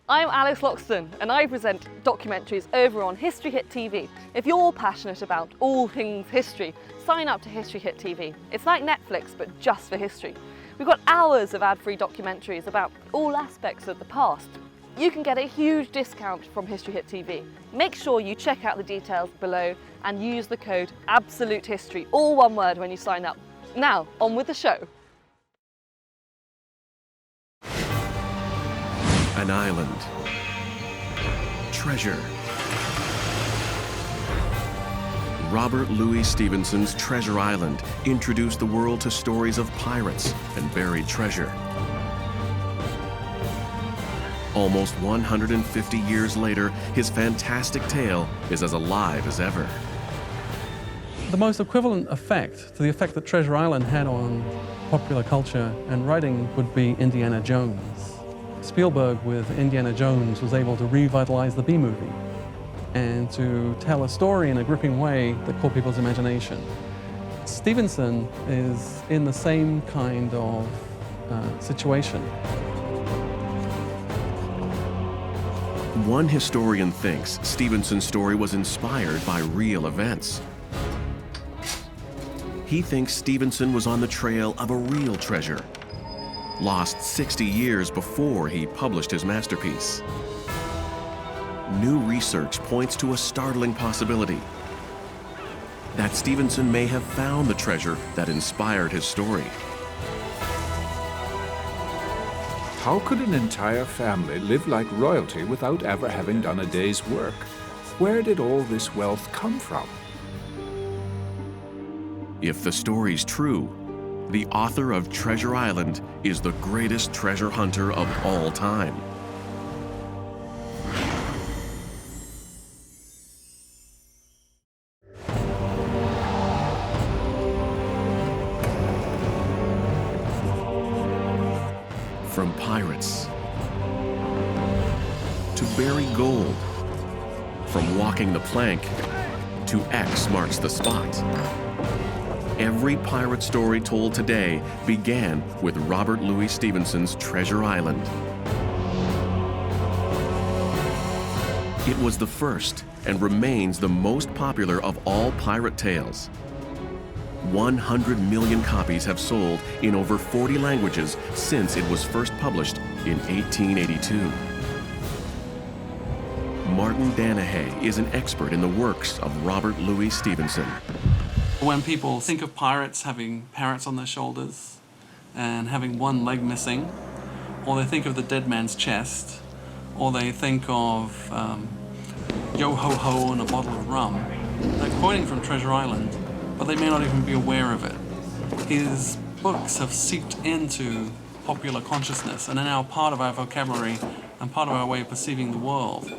I'm Alice Loxton and I present documentaries over on History Hit TV. If you're passionate about all things history, sign up to History Hit TV. It's like Netflix but just for history. We've got hours of ad-free documentaries about all aspects of the past. You can get a huge discount from History Hit TV. Make sure you check out the details below and use the code ABSOLUTEHISTORY, all one word, when you sign up. Now, on with the show. An island. Treasure. Robert Louis Stevenson's Treasure Island introduced the world to stories of pirates and buried treasure. Almost 150 years later, his fantastic tale is as alive as ever. The most equivalent effect to the effect that Treasure Island had on popular culture and writing would be Indiana Jones. Spielberg with Indiana Jones was able to revitalize the B-movie and to tell a story in a gripping way that caught people's imagination. Stevenson is in the same kind of situation. One historian thinks Stevenson's story was inspired by real events. He thinks Stevenson was on the trail of a real treasure, lost 60 years before he published his masterpiece. New research points to a startling possibility that Stevenson may have found the treasure that inspired his story. How could an entire family live like royalty without ever having done a day's work? Where did all this wealth come from? If the story's true, the author of Treasure Island is the greatest treasure hunter of all time. From pirates to buried gold, from walking the plank to X marks the spot. Every pirate story told today began with Robert Louis Stevenson's Treasure Island. It was the first and remains the most popular of all pirate tales. 100 million copies have sold in over 40 languages since it was first published in 1882. Martin Danahay is an expert in the works of Robert Louis Stevenson. When people think of pirates having parrots on their shoulders and having one leg missing, or they think of the dead man's chest, or they think of yo-ho-ho and a bottle of rum, they're quoting from Treasure Island, but they may not even be aware of it. His books have seeped into popular consciousness and are now part of our vocabulary and part of our way of perceiving the world.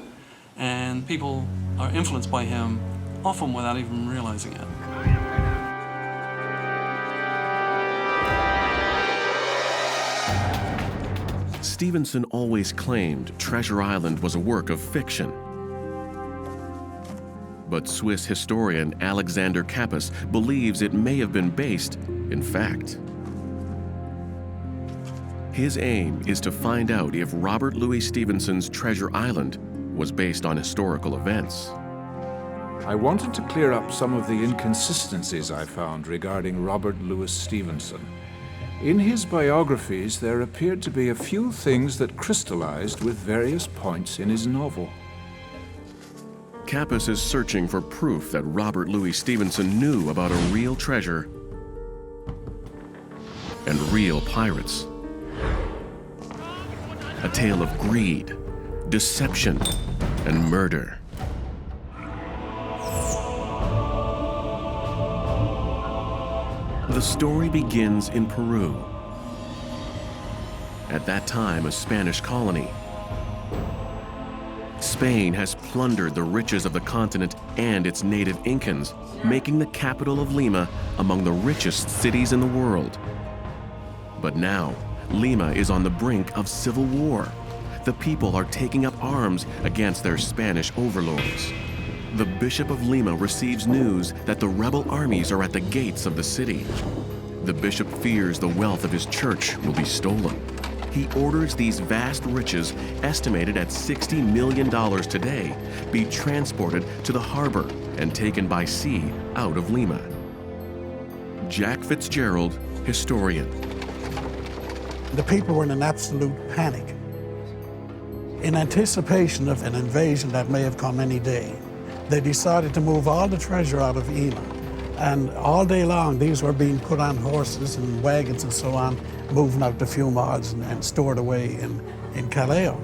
And people are influenced by him, often without even realizing it. Stevenson always claimed Treasure Island was a work of fiction. But Swiss historian Alexander Kappus believes it may have been based in fact. His aim is to find out if Robert Louis Stevenson's Treasure Island was based on historical events. I wanted to clear up some of the inconsistencies I found regarding Robert Louis Stevenson. In his biographies, there appeared to be a few things that crystallized with various points in his novel. Kappus is searching for proof that Robert Louis Stevenson knew about a real treasure and real pirates. A tale of greed, deception, and murder. The story begins in Peru. At that time, a Spanish colony. Spain has plundered the riches of the continent and its native Incans, making the capital of Lima among the richest cities in the world. But now, Lima is on the brink of civil war. The people are taking up arms against their Spanish overlords. The Bishop of Lima receives news that the rebel armies are at the gates of the city. The bishop fears the wealth of his church will be stolen. he orders these vast riches, estimated at $60 million today, be transported to the harbor and taken by sea out of Lima. Jack Fitzgerald, historian. The people were in an absolute panic. In anticipation of an invasion that may have come any day, they decided to move all the treasure out of Lima. And all day long, these were being put on horses and wagons and so on, moving out a few miles and stored away in Callao.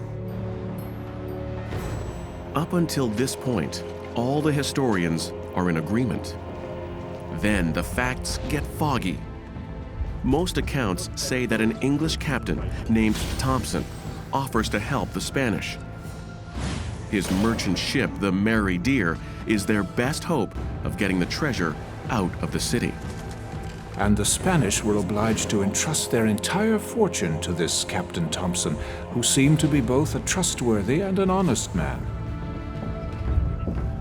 Up until this point, all the historians are in agreement. Then the facts get foggy. Most accounts say that an English captain named Thompson offers to help the Spanish. His merchant ship, the Mary Dear, is their best hope of getting the treasure out of the city. And the Spanish were obliged to entrust their entire fortune to this Captain Thompson, who seemed to be both a trustworthy and an honest man.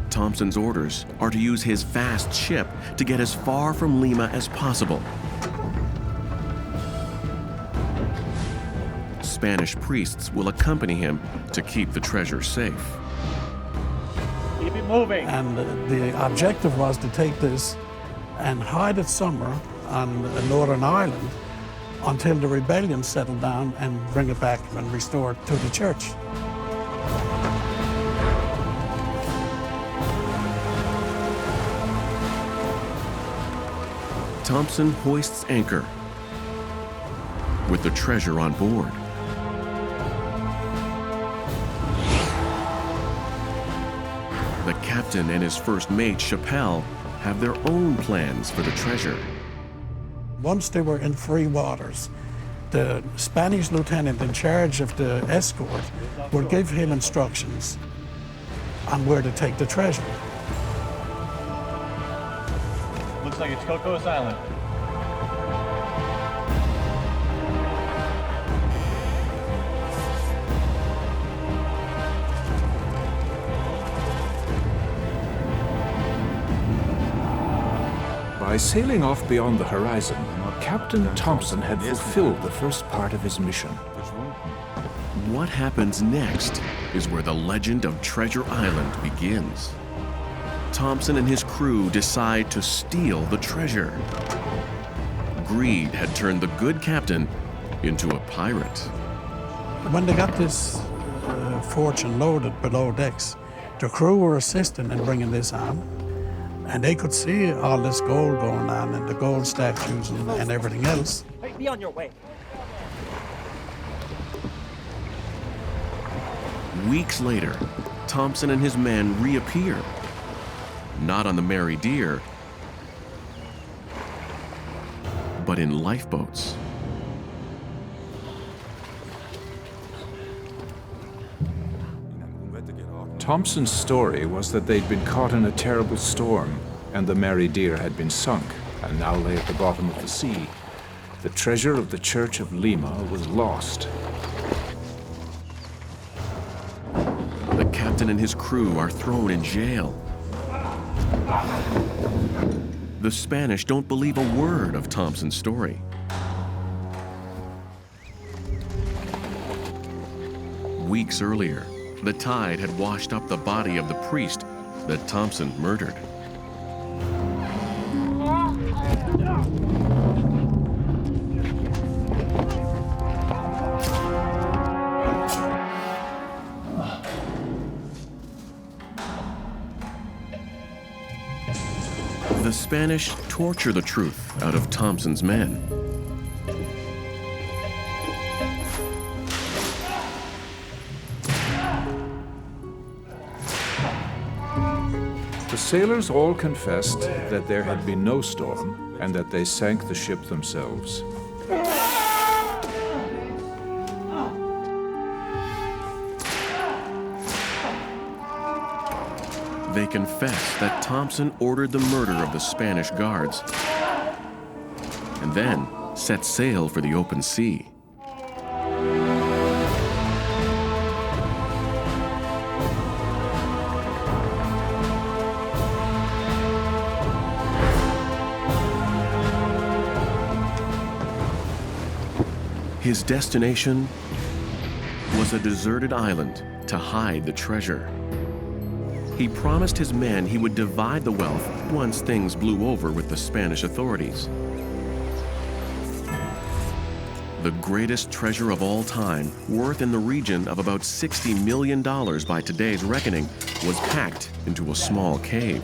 Thompson's orders are to use his fast ship to get as far from Lima as possible. Spanish priests will accompany him to keep the treasure safe. Keep it moving. And the objective was to take this and hide it somewhere on Northern Ireland until the rebellion settled down and bring it back and restore it to the church. Thompson hoists anchor with the treasure on board. The captain and his first mate, Chappelle, have their own plans for the treasure. Once they were in free waters, the Spanish lieutenant in charge of the escort would give him instructions on where to take the treasure. Looks like it's Cocos Island. By sailing off beyond the horizon, Captain Thompson had fulfilled the first part of his mission. What happens next is where the legend of Treasure Island begins. Thompson and his crew decide to steal the treasure. Greed had turned the good captain into a pirate. When they got this fortune loaded below decks, the crew were assisting in bringing this on. And they could see all this gold going on and the gold statues and everything else. Be on your way. Weeks later, Thompson and his men reappear. Not on the Mary Dear, but in lifeboats. Thompson's story was that they'd been caught in a terrible storm, and the Mary Dear had been sunk and now lay at the bottom of the sea. The treasure of the Church of Lima was lost. The captain and his crew are thrown in jail. The Spanish don't believe a word of Thompson's story. Weeks earlier, the tide had washed up the body of the priest that Thompson murdered. The Spanish torture the truth out of Thompson's men. The sailors all confessed that there had been no storm and that they sank the ship themselves. They confess that Thompson ordered the murder of the Spanish guards and then set sail for the open sea. His destination a deserted island to hide the treasure. He promised his men he would divide the wealth once things blew over with the Spanish authorities. The greatest treasure of all time, worth in the region of about $60 million by today's reckoning, was packed into a small cave.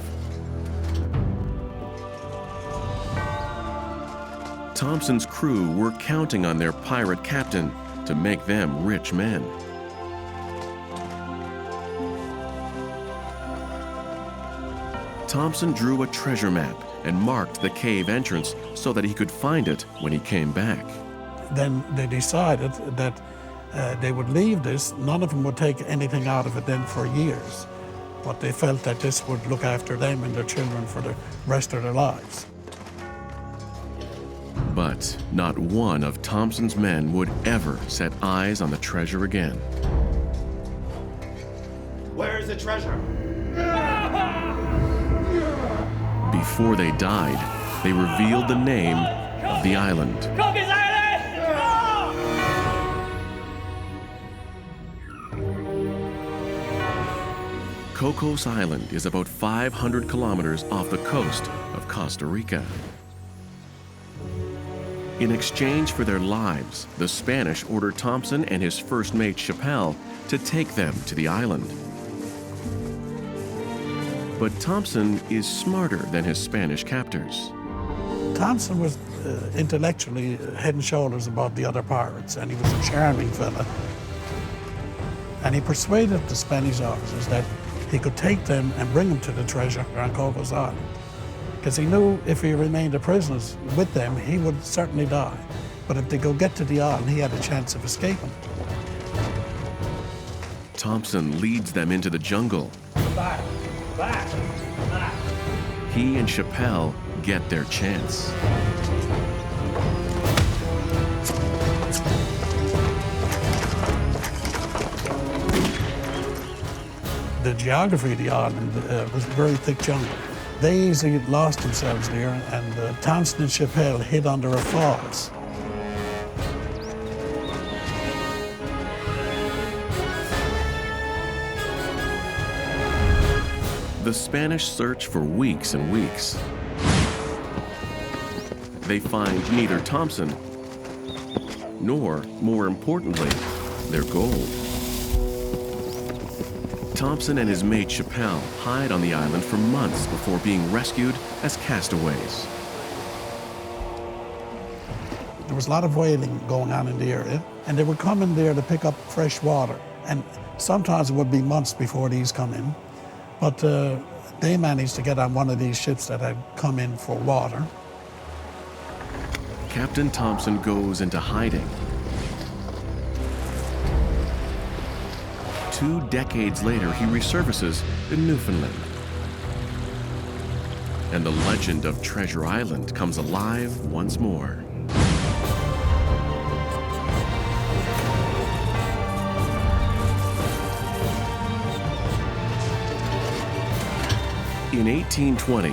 Thompson's crew were counting on their pirate captain to make them rich men. Thompson drew a treasure map and marked the cave entrance so that he could find it when he came back. Then they decided that they would leave this. None of them would take anything out of it then for years. But they felt that this would look after them and their children for the rest of their lives. But not one of Thompson's men would ever set eyes on the treasure again. Where's the treasure? Before they died, they revealed the name of the island. Cocos Island! Cocos Island is about 500 kilometers off the coast of Costa Rica. In exchange for their lives, the Spanish ordered Thompson and his first mate Chappell to take them to the island. But Thompson is smarter than his Spanish captors. Thompson was intellectually head and shoulders above the other pirates, and he was a charming fella. And he persuaded the Spanish officers that he could take them and bring them to the treasure on Cocos Island. Because he knew if he remained a prisoner with them, he would certainly die. But if they could get to the island, he had a chance of escaping. Thompson leads them into the jungle. Back, back, back. He and Chappell get their chance. The geography of the island was a very thick jungle. They easily lost themselves there, and Thompson and Chappell hid under a falls. The Spanish search for weeks and weeks. They find neither Thompson nor, more importantly, their gold. Thompson and his mate Chappell hide on the island for months before being rescued as castaways. There was a lot of whaling going on in the area, and they would come in there to pick up fresh water. And sometimes it would be months before these come in, but they managed to get on one of these ships that had come in for water. Captain Thompson goes into hiding. 2 decades later, he resurfaces in Newfoundland. And the legend of Treasure Island comes alive once more. In 1820,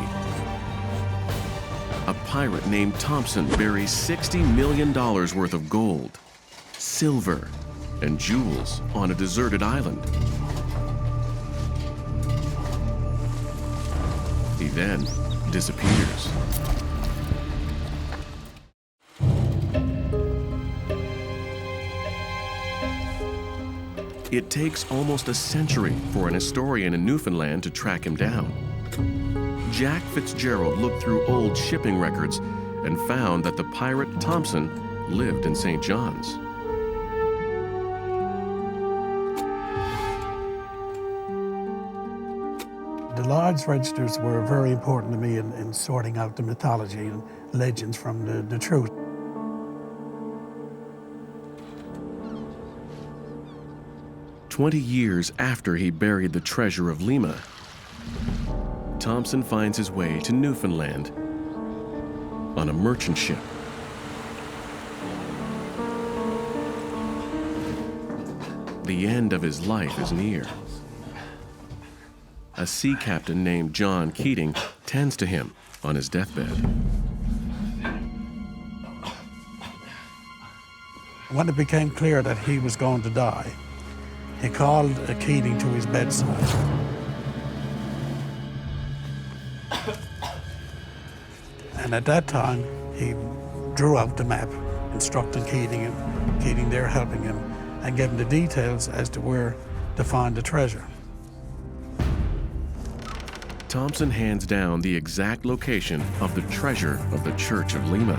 a pirate named Thompson buries $60 million worth of gold, silver, and jewels on a deserted island. He then disappears. It takes almost a century for an historian in Newfoundland to track him down. Jack Fitzgerald looked through old shipping records and found that the pirate Thompson lived in St. John's. The Lord's registers were very important to me in sorting out the mythology and legends from the truth. "20 years after he buried the treasure of Lima, Thompson finds his way to Newfoundland on a merchant ship. The end of his life is near. A sea captain named John Keating tends to him on his deathbed. When it became clear that he was going to die, He called Keating to his bedside. And at that time, he drew out the map, instructed Keating, and Keating there helping him, and gave him the details as to where to find the treasure. Thompson hands down the exact location of the treasure of the Church of Lima.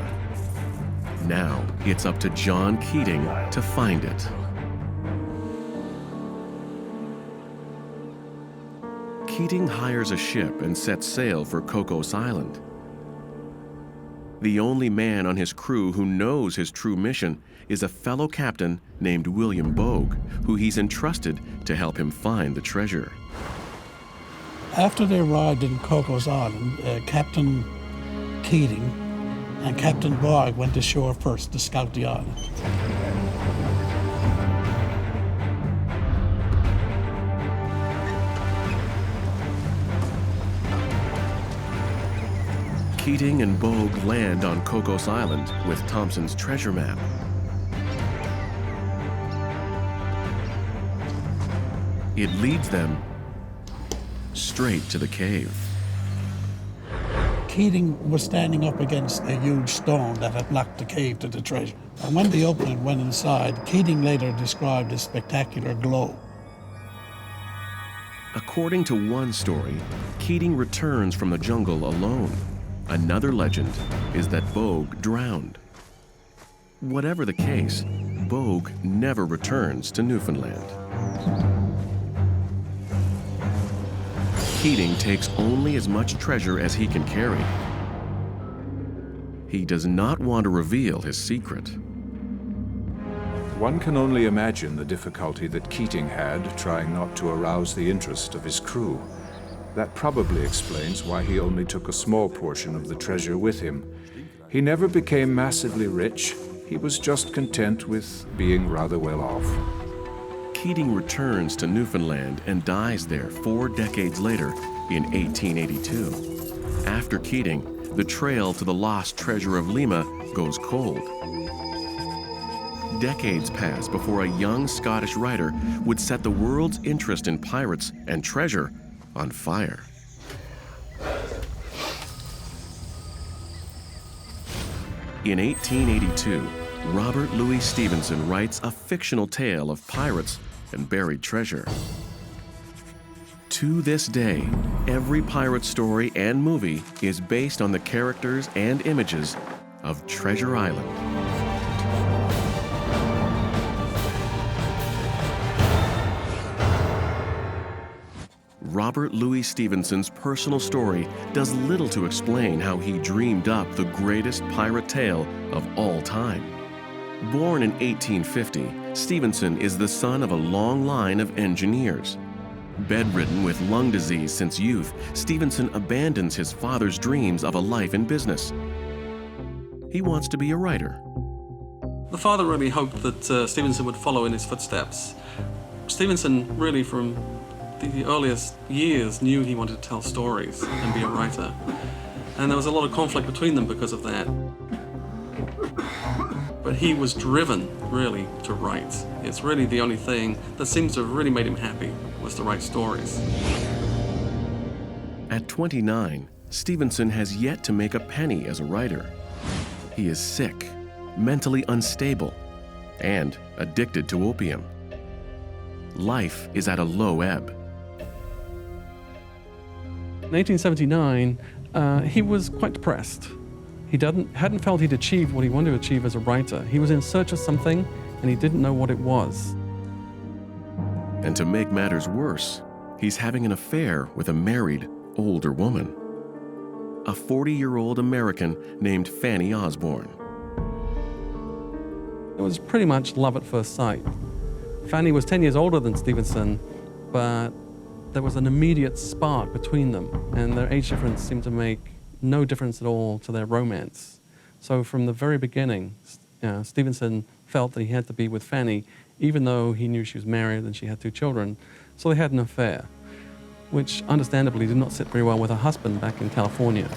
Now it's up to John Keating to find it. Keating hires a ship and sets sail for Cocos Island. The only man on his crew who knows his true mission is a fellow captain named William Bogue, who he's entrusted to help him find the treasure. After they arrived in Cocos Island, Captain Keating and Captain Bogue went ashore first to scout the island. Keating and Bogue land on Cocos Island with Thompson's treasure map. It leads them straight to the cave. Keating was standing up against a huge stone that had blocked the cave to the treasure. And when they opened and went inside, Keating later described a spectacular glow. According to one story, Keating returns from the jungle alone. Another legend is that Bogue drowned. Whatever the case, Bogue never returns to Newfoundland. Keating takes only as much treasure as he can carry. He does not want to reveal his secret. One can only imagine the difficulty that Keating had trying not to arouse the interest of his crew. That probably explains why he only took a small portion of the treasure with him. He never became massively rich. He was just content with being rather well off. Keating returns to Newfoundland and dies there 4 decades later in 1882. After Keating, the trail to the lost treasure of Lima goes cold. Decades pass before a young Scottish writer would set the world's interest in pirates and treasure on fire. In 1882, Robert Louis Stevenson writes a fictional tale of pirates and buried treasure. To this day, every pirate story and movie is based on the characters and images of Treasure Island. Robert Louis Stevenson's personal story does little to explain how he dreamed up the greatest pirate tale of all time. Born in 1850, Stevenson is the son of a long line of engineers. Bedridden with lung disease since youth, Stevenson abandons his father's dreams of a life in business. He wants to be a writer. The father really hoped that Stevenson would follow in his footsteps. Stevenson really from the earliest years knew he wanted to tell stories and be a writer. And there was a lot of conflict between them because of that. But he was driven, really, to write. It's really the only thing that seems to have really made him happy, was to write stories. At 29, Stevenson has yet to make a penny as a writer. He is sick, mentally unstable, and addicted to opium. Life is at a low ebb. In 1879, he was quite depressed. He hadn't felt he'd achieved what he wanted to achieve as a writer. He was in search of something, and he didn't know what it was. And to make matters worse, he's having an affair with a married, older woman. A 40-year-old American named Fanny Osborne. It was pretty much love at first sight. Fanny was 10 years older than Stevenson, but there was an immediate spark between them, and their age difference seemed to make no difference at all to their romance. So from the very beginning, Stevenson felt that he had to be with Fanny, even though he knew she was married and she had 2 children. So they had an affair, which understandably did not sit very well with her husband back in California.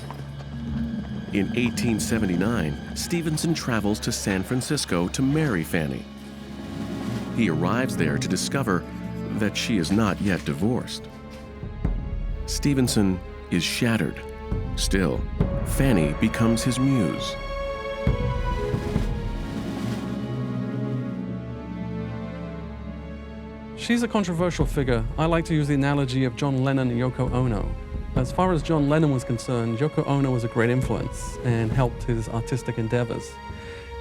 In 1879, Stevenson travels to San Francisco to marry Fanny. He arrives there to discover that she is not yet divorced. Stevenson is shattered. Still, Fanny becomes his muse. She's a controversial figure. I like to use the analogy of John Lennon and Yoko Ono. As far as John Lennon was concerned, Yoko Ono was a great influence and helped his artistic endeavors.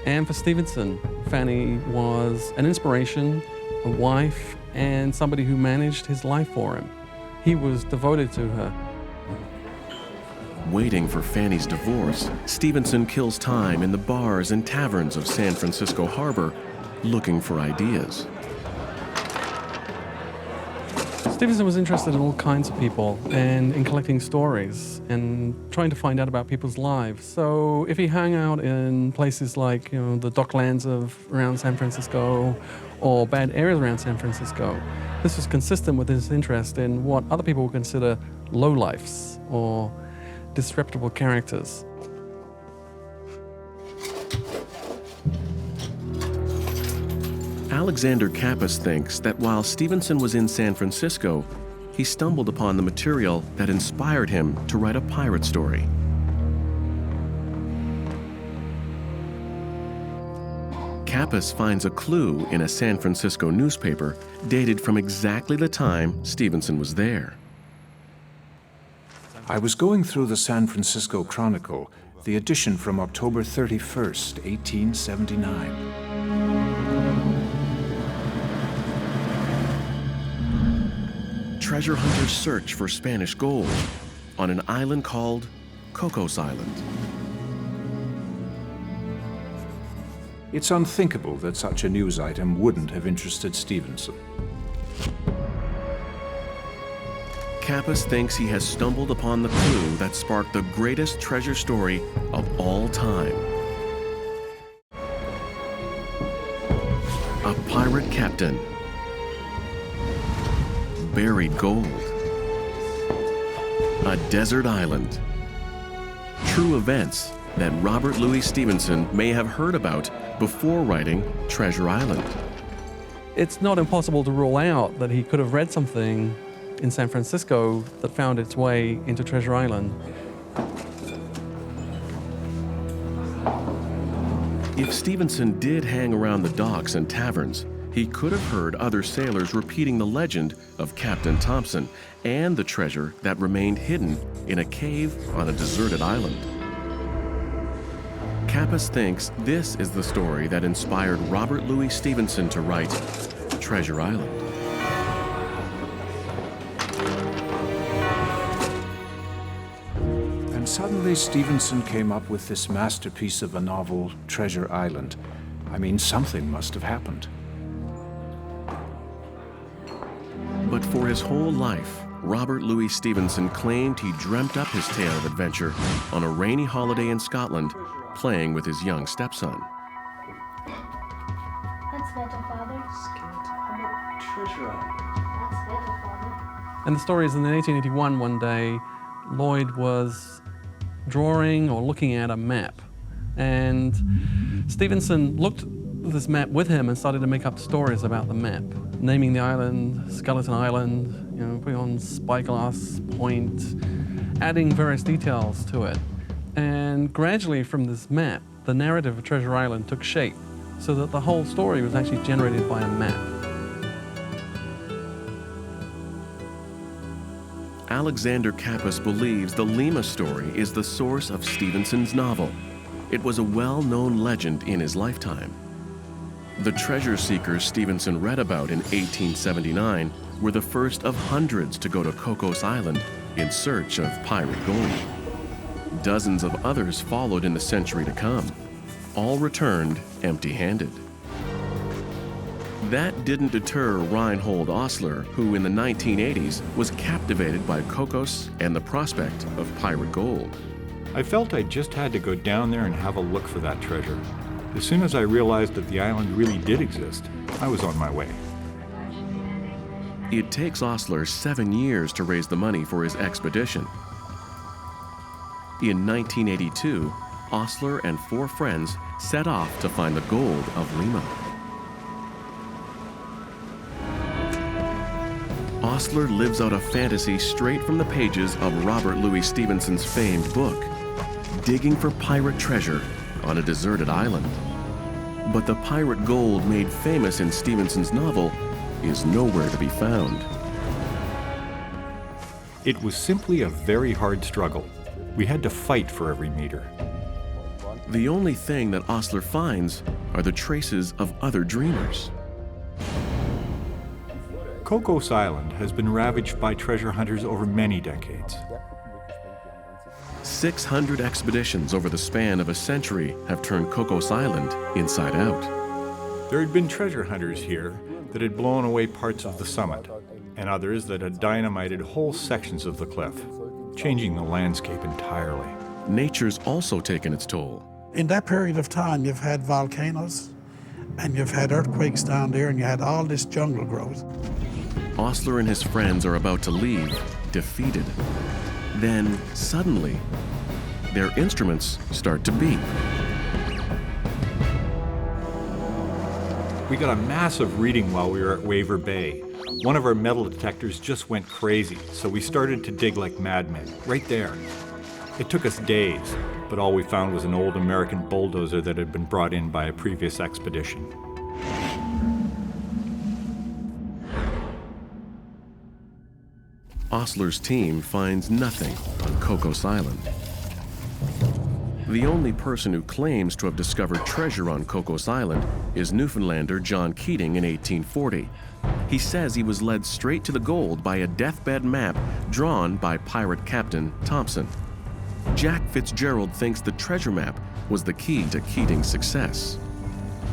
And for Stevenson, Fanny was an inspiration, a wife, and somebody who managed his life for him. He was devoted to her. Waiting for Fanny's divorce, Stevenson kills time in the bars and taverns of San Francisco Harbor, looking for ideas. Stevenson was interested in all kinds of people and in collecting stories and trying to find out about people's lives. So if he hung out in places like, the docklands around San Francisco or bad areas around San Francisco, this was consistent with his interest in what other people would consider lowlifes or disreputable characters. Alexander Kappas thinks that while Stevenson was in San Francisco, he stumbled upon the material that inspired him to write a pirate story. Kappas finds a clue in a San Francisco newspaper dated from exactly the time Stevenson was there. I was going through the San Francisco Chronicle, the edition from October 31st, 1879. Treasure hunters search for Spanish gold on an island called Cocos Island. It's unthinkable that such a news item wouldn't have interested Stevenson. Kappas thinks he has stumbled upon the clue that sparked the greatest treasure story of all time. A pirate captain. Buried gold. A desert island. True events that Robert Louis Stevenson may have heard about before writing Treasure Island. It's not impossible to rule out that he could have read something in San Francisco that found its way into Treasure Island. If Stevenson did hang around the docks and taverns, he could have heard other sailors repeating the legend of Captain Thompson and the treasure that remained hidden in a cave on a deserted island. Kappas thinks this is the story that inspired Robert Louis Stevenson to write Treasure Island. And suddenly Stevenson came up with this masterpiece of a novel, Treasure Island. I mean, something must have happened. But for his whole life, Robert Louis Stevenson claimed he dreamt up his tale of adventure on a rainy holiday in Scotland, playing with his young stepson. That's better, Father. Treasure. That's better, Father. And the story is in 1881, one day, Lloyd was drawing or looking at a map. And Stevenson looked at this map with him and started to make up stories about the map, naming the island Skeleton Island, putting on Spyglass Point, adding various details to it. And gradually from this map, the narrative of Treasure Island took shape, so that the whole story was actually generated by a map. Alexander Kappas believes the Lima story is the source of Stevenson's novel. It was a well-known legend in his lifetime. The treasure seekers Stevenson read about in 1879 were the first of hundreds to go to Cocos Island in search of pirate gold. Dozens of others followed in the century to come. All returned empty-handed. That didn't deter Reinhold Osler, who in the 1980s was captivated by Cocos and the prospect of pirate gold. I felt I just had to go down there and have a look for that treasure. As soon as I realized that the island really did exist, I was on my way. It takes Osler 7 years to raise the money for his expedition. In 1982, Osler and 4 friends set off to find the gold of Lima. Osler lives out a fantasy straight from the pages of Robert Louis Stevenson's famed book, digging for pirate treasure on a deserted island. But the pirate gold made famous in Stevenson's novel is nowhere to be found. It was simply a very hard struggle. We had to fight for every meter. The only thing that Osler finds are the traces of other dreamers. Cocos Island has been ravaged by treasure hunters over many decades. 600 expeditions over the span of a century have turned Cocos Island inside out. There had been treasure hunters here that had blown away parts of the summit, and others that had dynamited whole sections of the cliff, changing the landscape entirely. Nature's also taken its toll. In that period of time, you've had volcanoes, and you've had earthquakes down there, and you had all this jungle growth. Osler and his friends are about to leave, defeated. Then, suddenly, their instruments start to beep. We got a massive reading while we were at Waver Bay. One of our metal detectors just went crazy, so we started to dig like madmen, right there. It took us days, but all we found was an old American bulldozer that had been brought in by a previous expedition. Osler's team finds nothing on Cocos Island. The only person who claims to have discovered treasure on Cocos Island is Newfoundlander John Keating in 1840. He says he was led straight to the gold by a deathbed map drawn by pirate Captain Thompson. Jack Fitzgerald thinks the treasure map was the key to Keating's success.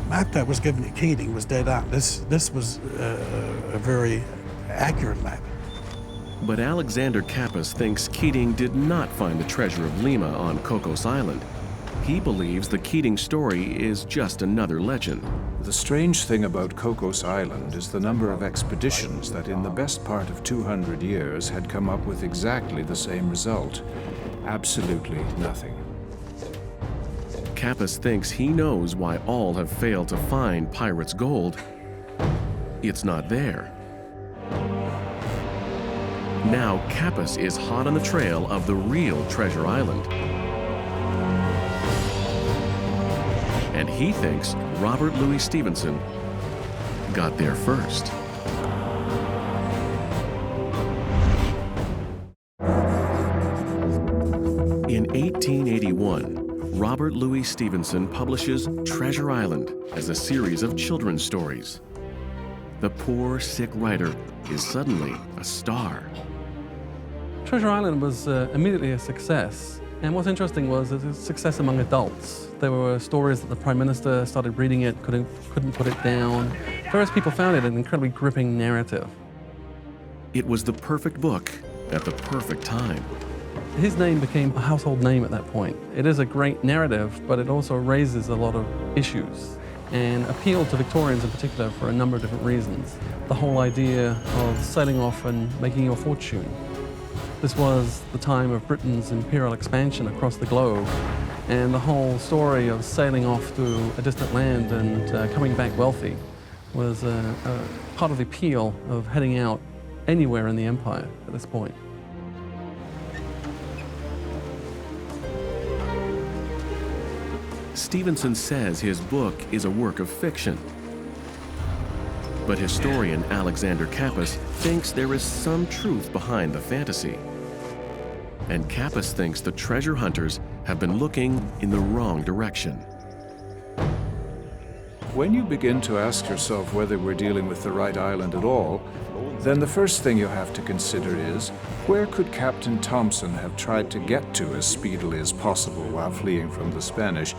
The map that was given to Keating was dead on. This was a very accurate map. But Alexander Kappas thinks Keating did not find the treasure of Lima on Cocos Island. He believes the Keating story is just another legend. The strange thing about Cocos Island is the number of expeditions that in the best part of 200 years had come up with exactly the same result. Absolutely nothing. Kappas thinks he knows why all have failed to find pirates' gold. It's not there. Now Kappas is hot on the trail of the real Treasure Island. And he thinks Robert Louis Stevenson got there first. In 1881, Robert Louis Stevenson publishes Treasure Island as a series of children's stories. The poor, sick writer is suddenly a star. Treasure Island was immediately a success. And what's interesting was it was a success among adults. There were stories that the Prime Minister started reading it, couldn't put it down. Various people found it an incredibly gripping narrative. It was the perfect book at the perfect time. His name became a household name at that point. It is a great narrative, but it also raises a lot of issues and appealed to Victorians in particular for a number of different reasons. The whole idea of sailing off and making your fortune. This was the time of Britain's imperial expansion across the globe, and the whole story of sailing off to a distant land and coming back wealthy was part of the appeal of heading out anywhere in the empire at this point. Stevenson says his book is a work of fiction. But historian Alexander Kappas thinks there is some truth behind the fantasy. And Kappas thinks the treasure hunters have been looking in the wrong direction. When you begin to ask yourself whether we're dealing with the right island at all, then the first thing you have to consider is, where could Captain Thompson have tried to get to as speedily as possible while fleeing from the Spanish?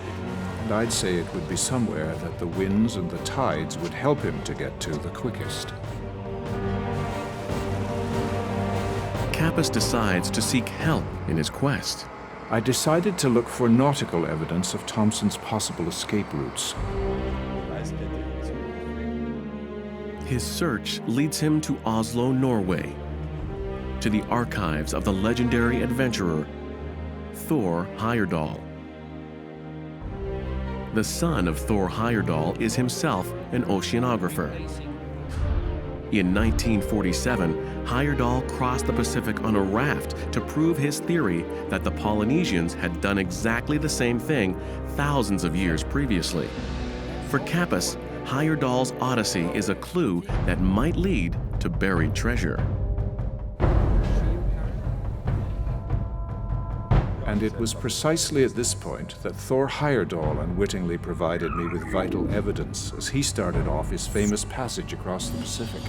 And I'd say it would be somewhere that the winds and the tides would help him to get to the quickest. Kappas decides to seek help in his quest. I decided to look for nautical evidence of Thompson's possible escape routes. His search leads him to Oslo, Norway, to the archives of the legendary adventurer Thor Heyerdahl. The son of Thor Heyerdahl is himself an oceanographer. In 1947, Heyerdahl crossed the Pacific on a raft to prove his theory that the Polynesians had done exactly the same thing thousands of years previously. For Kappas, Heyerdahl's Odyssey is a clue that might lead to buried treasure. And it was precisely at this point that Thor Heyerdahl unwittingly provided me with vital evidence as he started off his famous passage across the Pacific.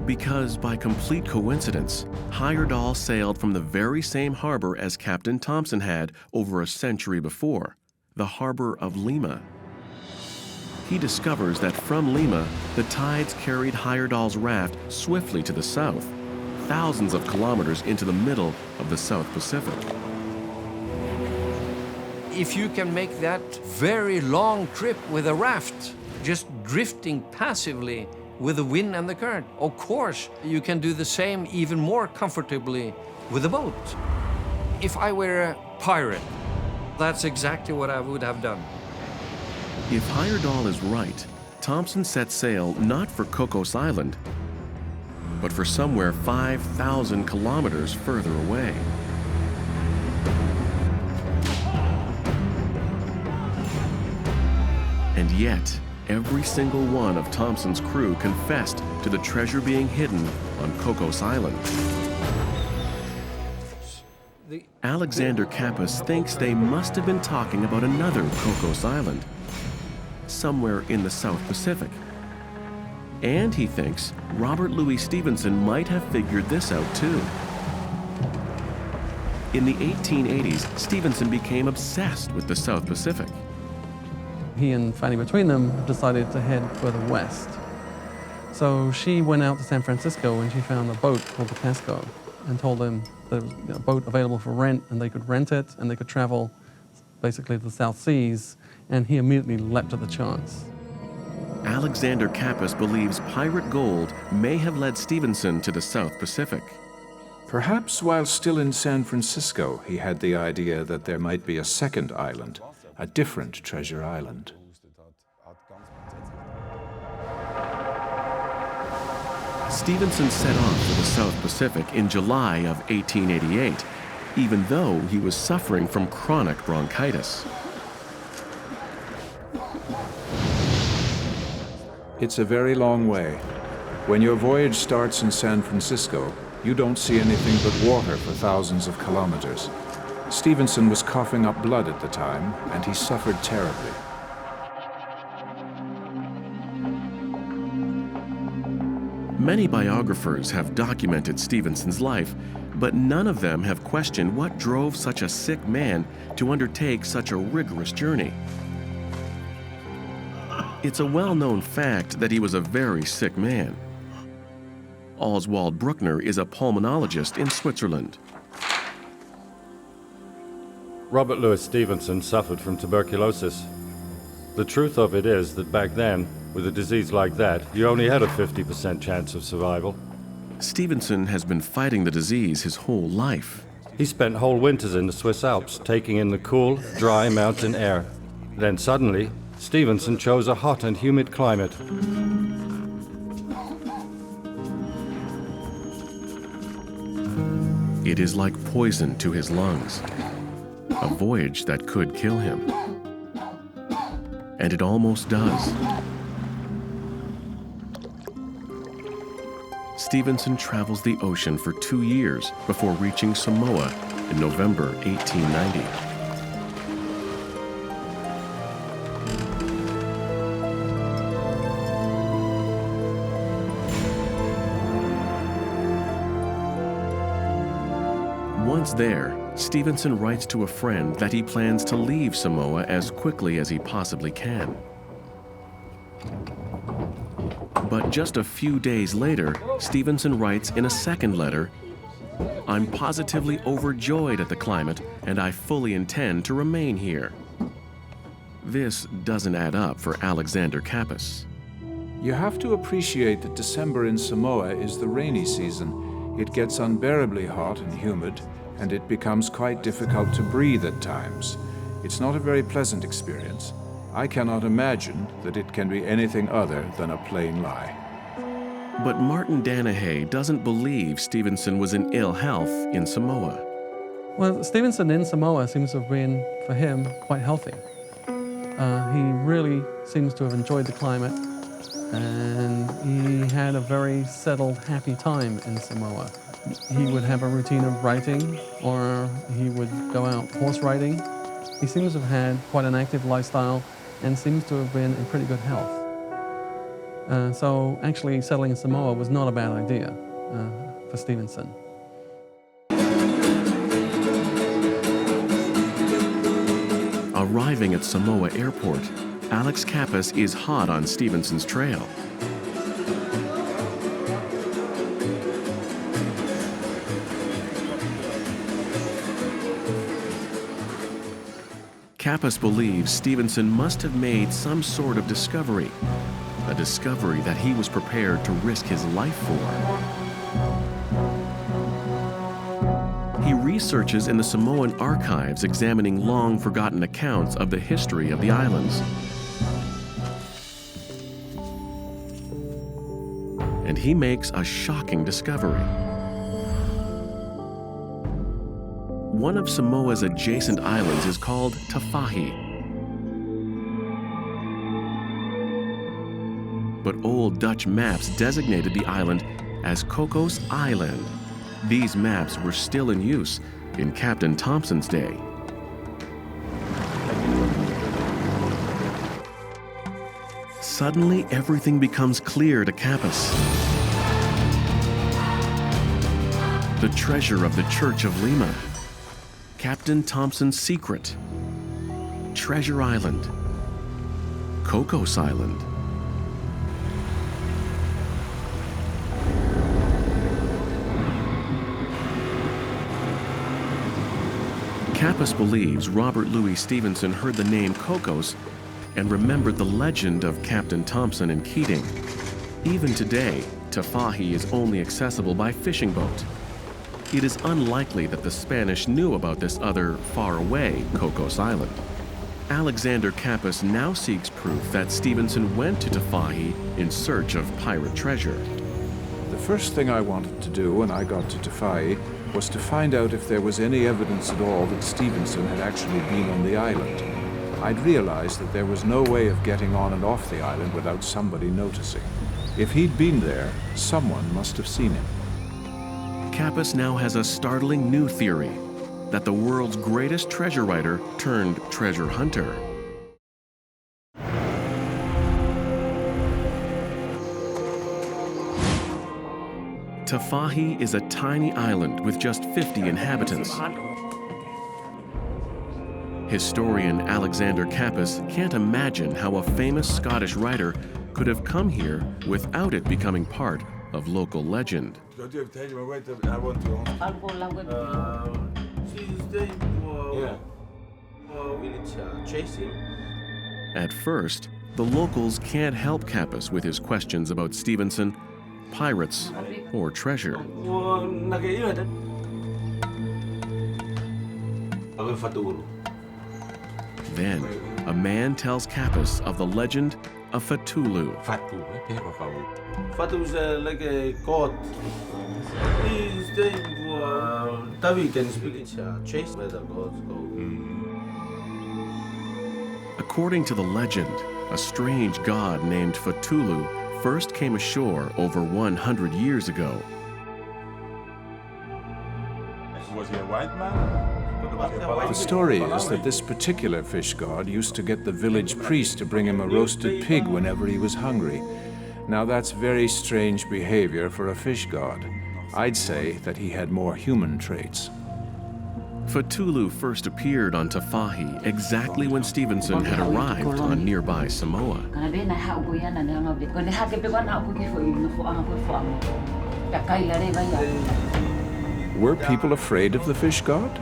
Because by complete coincidence, Heyerdahl sailed from the very same harbor as Captain Thompson had over a century before, the harbor of Lima. He discovers that from Lima, the tides carried Heyerdahl's raft swiftly to the south, thousands of kilometers into the middle of the South Pacific. If you can make that very long trip with a raft, just drifting passively with the wind and the current, of course, you can do the same even more comfortably with a boat. If I were a pirate, that's exactly what I would have done. If Heyerdahl is right, Thompson set sail not for Cocos Island, but for somewhere 5,000 kilometers further away. And yet, every single one of Thompson's crew confessed to the treasure being hidden on Cocos Island. Alexander Kappas thinks they must have been talking about another Cocos Island, somewhere in the South Pacific. And he thinks Robert Louis Stevenson might have figured this out too. In the 1880s, Stevenson became obsessed with the South Pacific. He and Fanny between them decided to head further west. So she went out to San Francisco and she found a boat called the Casco and told them there was a boat available for rent and they could rent it and they could travel basically to the South Seas, and he immediately leapt at the chance. Alexander Kappas believes pirate gold may have led Stevenson to the South Pacific. Perhaps while still in San Francisco, he had the idea that there might be a second island, a different treasure island. Stevenson set off for the South Pacific in July of 1888, even though he was suffering from chronic bronchitis. It's a very long way. When your voyage starts in San Francisco, you don't see anything but water for thousands of kilometers. Stevenson was coughing up blood at the time, and he suffered terribly. Many biographers have documented Stevenson's life, but none of them have questioned what drove such a sick man to undertake such a rigorous journey. It's a well-known fact that he was a very sick man. Oswald Bruckner is a pulmonologist in Switzerland. Robert Louis Stevenson suffered from tuberculosis. The truth of it is that back then, with a disease like that, you only had a 50% chance of survival. Stevenson has been fighting the disease his whole life. He spent whole winters in the Swiss Alps, taking in the cool, dry mountain air. Then suddenly, Stevenson chose a hot and humid climate. It is like poison to his lungs, a voyage that could kill him. And it almost does. Stevenson travels the ocean for 2 years before reaching Samoa in November 1890. Once there, Stevenson writes to a friend that he plans to leave Samoa as quickly as he possibly can. But just a few days later, Stevenson writes in a second letter, "I'm positively overjoyed at the climate, and I fully intend to remain here." This doesn't add up for Alexander Kappas. You have to appreciate that December in Samoa is the rainy season. It gets unbearably hot and humid, and it becomes quite difficult to breathe at times. It's not a very pleasant experience. I cannot imagine that it can be anything other than a plain lie. But Martin Danahay doesn't believe Stevenson was in ill health in Samoa. Well, Stevenson in Samoa seems to have been, for him, quite healthy. He really seems to have enjoyed the climate, and he had a very settled, happy time in Samoa. He would have a routine of writing, or he would go out horse riding. He seems to have had quite an active lifestyle and seems to have been in pretty good health. So actually settling in Samoa was not a bad idea for Stevenson. Arriving at Samoa Airport, Alex Kappas is hot on Stevenson's trail. Kappas believes Stevenson must have made some sort of discovery, a discovery that he was prepared to risk his life for. He researches in the Samoan archives, examining long-forgotten accounts of the history of the islands. And he makes a shocking discovery. One of Samoa's adjacent islands is called Tafahi. But old Dutch maps designated the island as Cocos Island. These maps were still in use in Captain Thompson's day. Suddenly, everything becomes clear to Kappas. The treasure of the Church of Lima. Captain Thompson's secret. Treasure Island. Cocos Island. Kappas believes Robert Louis Stevenson heard the name Cocos and remembered the legend of Captain Thompson and Keating. Even today, Tafahi is only accessible by fishing boat. It is unlikely that the Spanish knew about this other, far-away Cocos Island. Alexander Kappas now seeks proof that Stevenson went to Tafahi in search of pirate treasure. The first thing I wanted to do when I got to Tafahi was to find out if there was any evidence at all that Stevenson had actually been on the island. I'd realized that there was no way of getting on and off the island without somebody noticing. If he'd been there, someone must have seen him. Kappas now has a startling new theory, that the world's greatest treasure writer turned treasure hunter. Tafahi is a tiny island with just 50 inhabitants. Historian Alexander Kappas can't imagine how a famous Scottish writer could have come here without it becoming part of local legend. At first, the locals can't help Kappas with his questions about Stevenson, pirates, or treasure. Then, a man tells Kappas of the legend of Fatulu. Fatu is like a god. His name Tavi can speak it, chase where the gods go. According to the legend, a strange god named Fatulu first came ashore over 100 years ago. Was he a white man? The story is that this particular fish god used to get the village priest to bring him a roasted pig whenever he was hungry. Now that's very strange behavior for a fish god. I'd say that he had more human traits. Fatulu first appeared on Tafahi exactly when Stevenson had arrived on nearby Samoa. Were people afraid of the fish god?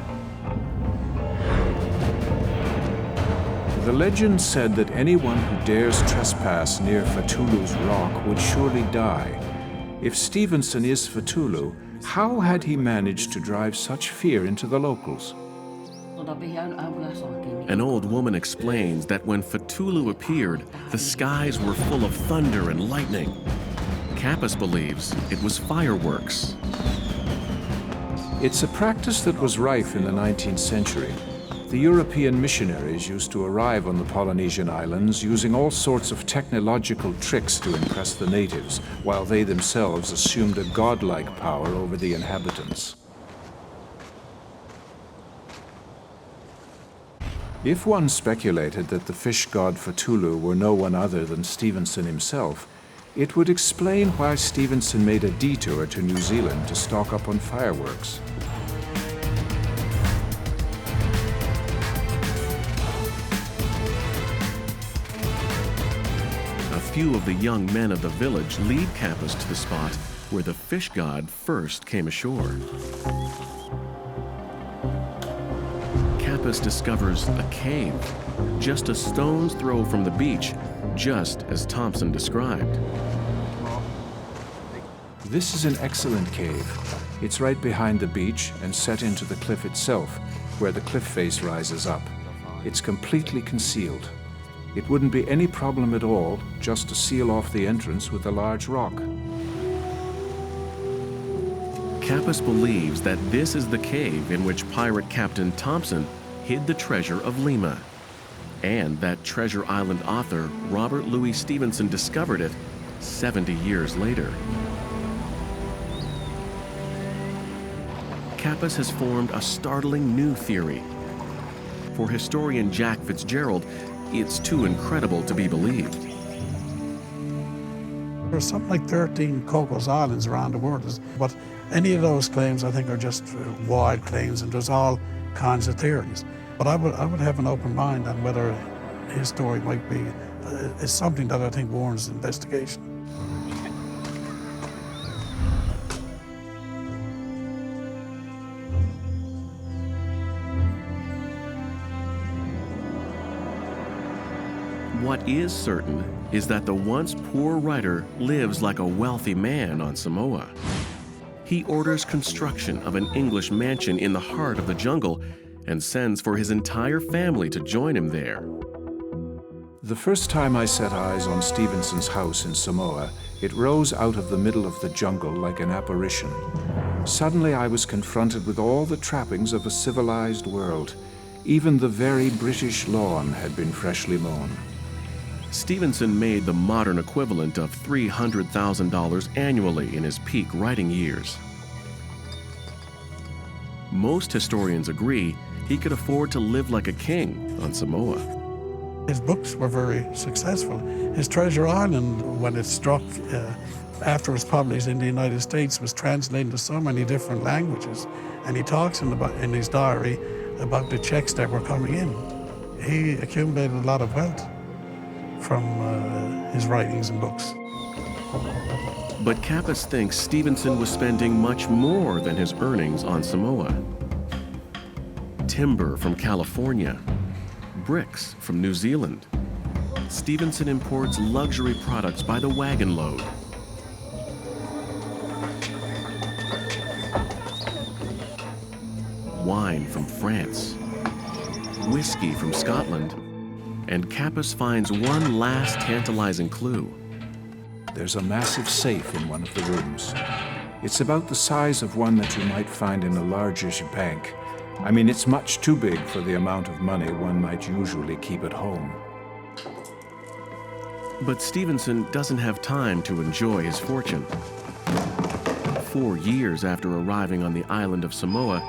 The legend said that anyone who dares trespass near Fatulu's rock would surely die. If Stevenson is Fatulu, how had he managed to drive such fear into the locals? An old woman explains that when Cthulhu appeared, the skies were full of thunder and lightning. Kappas believes it was fireworks. It's a practice that was rife in the 19th century. The European missionaries used to arrive on the Polynesian islands using all sorts of technological tricks to impress the natives, while they themselves assumed a godlike power over the inhabitants. If one speculated that the fish god Cthulhu were no one other than Stevenson himself, it would explain why Stevenson made a detour to New Zealand to stock up on fireworks. A few of the young men of the village lead Kappas to the spot where the fish god first came ashore. Kappas discovers a cave, just a stone's throw from the beach, just as Thompson described. This is an excellent cave. It's right behind the beach and set into the cliff itself, where the cliff face rises up. It's completely concealed. It wouldn't be any problem at all just to seal off the entrance with a large rock. Kappas believes that this is the cave in which pirate Captain Thompson hid the treasure of Lima, and that Treasure Island author Robert Louis Stevenson discovered it 70 years later. Kappas has formed a startling new theory. For historian Jack Fitzgerald, it's too incredible to be believed. There's something like 13 Cocos Islands around the world, but any of those claims I think are just wild claims, and there's all kinds of theories. But I would have an open mind on whether his story might be is something that I think warrants investigation. What is certain is that the once poor writer lives like a wealthy man on Samoa. He orders construction of an English mansion in the heart of the jungle and sends for his entire family to join him there. The first time I set eyes on Stevenson's house in Samoa, it rose out of the middle of the jungle like an apparition. Suddenly I was confronted with all the trappings of a civilized world. Even the very British lawn had been freshly mown. Stevenson made the modern equivalent of $300,000 annually in his peak writing years. Most historians agree he could afford to live like a king on Samoa. His books were very successful. His Treasure Island, when it struck after it was published in the United States, was translated into so many different languages. And he talks in his diary about the checks that were coming in. He accumulated a lot of wealth from his writings and books. But Kappas thinks Stevenson was spending much more than his earnings on Samoa. Timber from California, bricks from New Zealand. Stevenson imports luxury products by the wagon load. Wine from France, whiskey from Scotland, and Kappas finds one last tantalizing clue. There's a massive safe in one of the rooms. It's about the size of one that you might find in a largish bank. I mean, it's much too big for the amount of money one might usually keep at home. But Stevenson doesn't have time to enjoy his fortune. 4 years after arriving on the island of Samoa,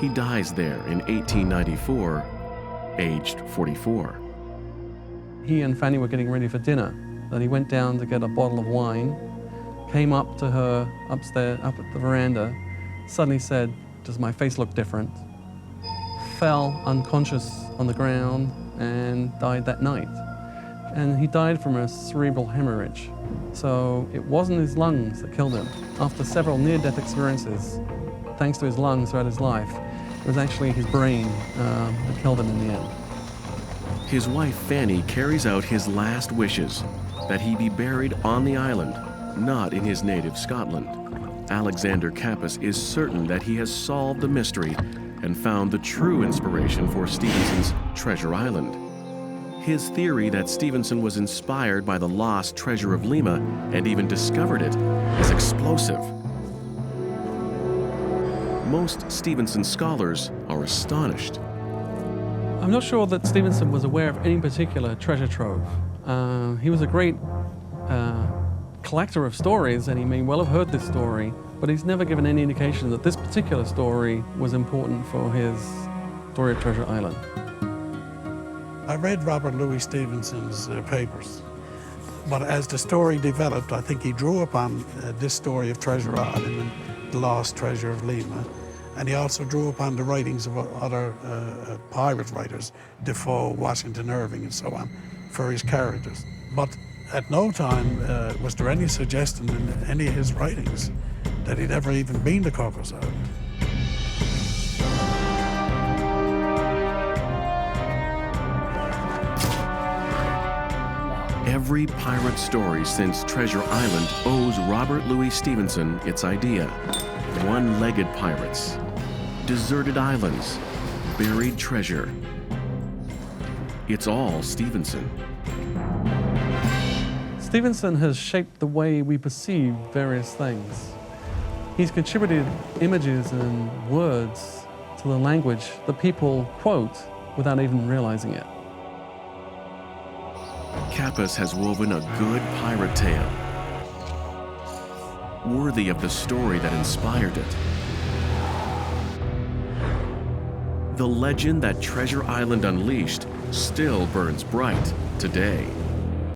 he dies there in 1894, aged 44. He and Fanny were getting ready for dinner, and he went down to get a bottle of wine, came up to her upstairs, up at the veranda, suddenly said, "Does my face look different?" Fell unconscious on the ground and died that night. And he died from a cerebral hemorrhage. So it wasn't his lungs that killed him. After several near-death experiences, thanks to his lungs throughout his life, it was actually his brain that killed him in the end. His wife Fanny carries out his last wishes, that he be buried on the island, not in his native Scotland. Alexander Kappas is certain that he has solved the mystery and found the true inspiration for Stevenson's Treasure Island. His theory that Stevenson was inspired by the lost treasure of Lima and even discovered it is explosive. Most Stevenson scholars are astonished. I'm not sure that Stevenson was aware of any particular treasure trove. He was a great collector of stories, and he may well have heard this story, but he's never given any indication that this particular story was important for his story of Treasure Island. I read Robert Louis Stevenson's papers, but as the story developed, I think he drew upon this story of Treasure Island and the lost treasure of Lima, and he also drew upon the writings of other pirate writers, Defoe, Washington Irving, and so on, for his characters. But at no time was there any suggestion in any of his writings that he'd ever even been to Cocos Island. Every pirate story since Treasure Island owes Robert Louis Stevenson its idea. One-legged pirates, deserted islands, buried treasure. It's all Stevenson. Stevenson has shaped the way we perceive various things. He's contributed images and words to the language that people quote without even realizing it. Kappas has woven a good pirate tale, worthy of the story that inspired it. The legend that Treasure Island unleashed still burns bright today.